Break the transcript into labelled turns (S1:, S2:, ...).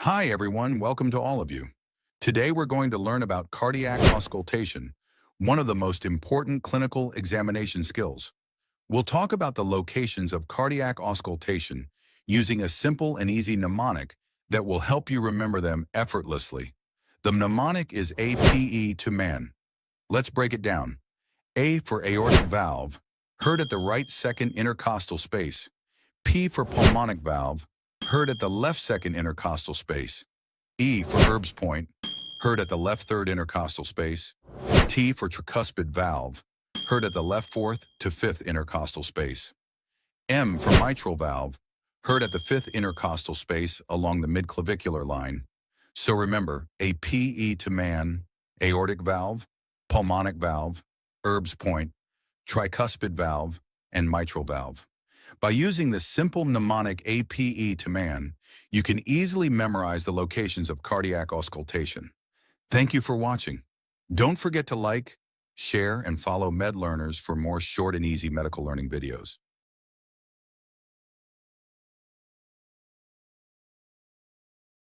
S1: Hi everyone, welcome to all of you. Today we're going to learn about cardiac auscultation, one of the most important clinical examination skills. We'll talk about the locations of cardiac auscultation using a simple and easy mnemonic that will help you remember them effortlessly. The mnemonic is APE to man. Let's break it down. A for aortic valve, heard at the right second intercostal space. P for pulmonic valve, heard at the left second intercostal space. E for Erb's point, heard at the left third intercostal space. T for tricuspid valve, heard at the left fourth to fifth intercostal space. M for mitral valve, heard at the fifth intercostal space along the midclavicular line. So remember, a PE to man, aortic valve, pulmonic valve, Erb's point, tricuspid valve, and mitral valve. By using the simple mnemonic APE to man, you can easily memorize the locations of cardiac auscultation. Thank you for watching. Don't forget to like, share, and follow MedLearners for more short and easy medical learning videos.